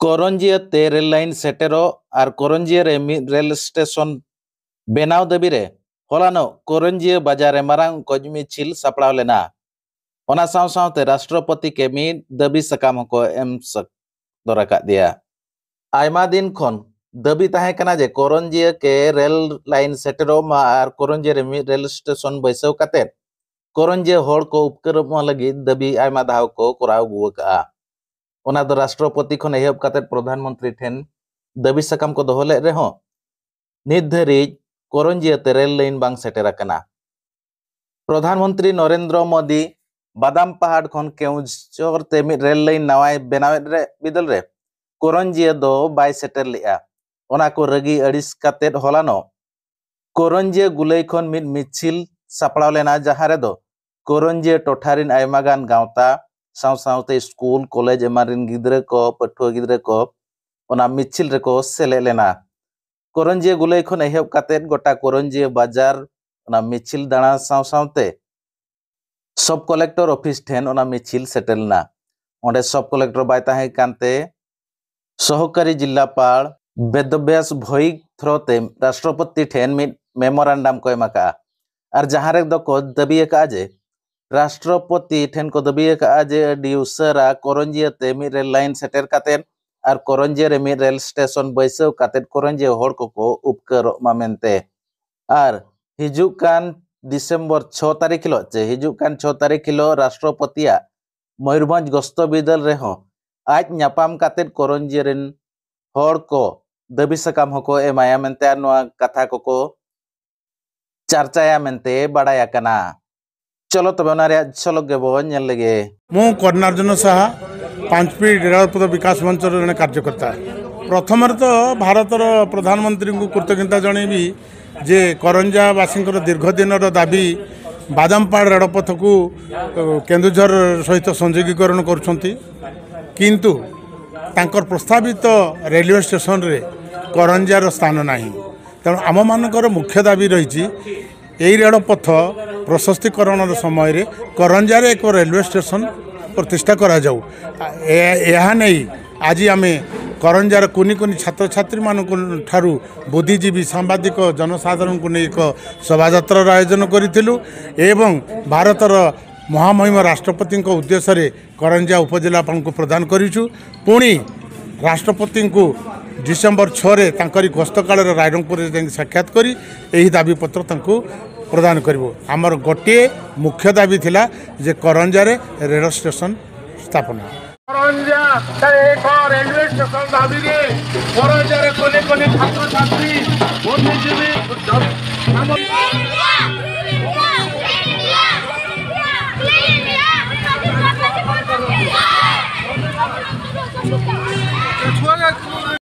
करंजिया ते rail line सेटेरो और करंजिया रे रेल स्टेशन बेनाव दाबी रे हलानो करंजिया बाजार मारांग कज मिছিল सापड़ाव लेना ओना साव सावते राष्ट्रपति के मिद दाबी सकाम को एम सदर दिया आयमा दिन खन दाबी ताहे कना जे करंजिया के रेल लाइन सेटेरो मा और करंजिया रे रेल स्टेशन बैसाव काते करंजिया हड़ को उपकरम लगी दाबी आयमा दाव को कराव गुवका ओना दो राष्ट्रपति खन एहब काते प्रधानमंत्री ठेन दाबी सकाम को दोहले रेहो नित धरिज करंजिया ते रेल लाइन बांग सेटेर आकना। प्रधानमंत्री नरेंद्र मोदी बादाम पहाड़ खन केउझर ते रेल लाइन नवाय बनावेद रे बिदल रे करंजिया दो बाय सेटेर लिया ओना को रगी अड़िस काते हलानो करंजिया गुलई खन मिद मिছিল सापड़ाव लेना जहां रे दो करंजिया टोठारिन आयमागान गावता साव सावते स्कूल कॉलेज एमारिन गिद्रे को पठुआ गिद्रे को ओना मिছিল रे को सेले लेना करंजिया गुलई खन एहब काते गोटा करंजिया बाजार ओना मिছিল दाणा साव सावते सब कलेक्टर ऑफिस ठेन ओना मिছিল सेटेलना ओंडे सब कलेक्टर बाय ताहे कांते सहकारी जिल्लापाल वेदव्यास भोई थ्रोते राष्ट्रपति ठेन मिद मेमोरेंडम को एमाका और जहां रे दो को दाबी का जे राष्ट्रपति ठेन को दाबी का जे अडी उसरा करंजिया ते मि रेल लाइन सेटेर काते और करंजिया रे मि रेल स्टेशन बैसाव काते करंजिया हड़ को उपकर मामेंते और हिजुकान डिसेम्बर 6 तारीख किलो चे हिजुकान 6 तारीख किलो राष्ट्रपति मयूरभंज गस्त बिदल रेहो आज नापाम काते करंजिया रेन हड़ को दाबी सकाम हको एमाया मेंते नोआ कथा को चर्चाया मेंते बाडाया कना। चलो तब झलक गेबो नेल लगे मु कर्णार्जुन साहा 5 फीट रेलपथ विकास मंच जड़े कार्यकर्ता प्रथम तो भारतर प्रधानमंत्री को कृतज्ञता जनइबी जे करंजावासी दीर्घ दिन दाबी बादामपाड़ रेलपथ को केन्दुझर सहित संयोगीकरण किंतु तांकर प्रस्तावित रेलवे स्टेशन रे करंजार स्थान नहीं तेणु आम मानकर मुख्य दाबी रही यही रेलपथ प्रशस्तीकरण समय रे करंजार एक रेलवे स्टेशन प्रतिष्ठा करा जाऊ नहीं आज आम करंजार कुनी कुनी छात्र छात्री मानू बुद्धिजीवी सांबादिक जनसाधारण को नहीं एक शोभायात्रार आयोजन करूँ एवं भारतर महामहिम राष्ट्रपति उद्देश्य करंजा उपजिलापाल को प्रदान करूँ पुणी राष्ट्रपति को डिसेम्बर 6 रे तांकरी गस्त काल रायरंगपुर साक्षात करी यही दाबी पत्र प्रदान करूँ आमर गोटे मुख्य दाबी थिला जे करंजार रेल स्टेशन स्थापना एक रेलवे स्टेशन दाबी रे करंजार कोने कोने छात्र छात्री बुद्धिजीवी छुआ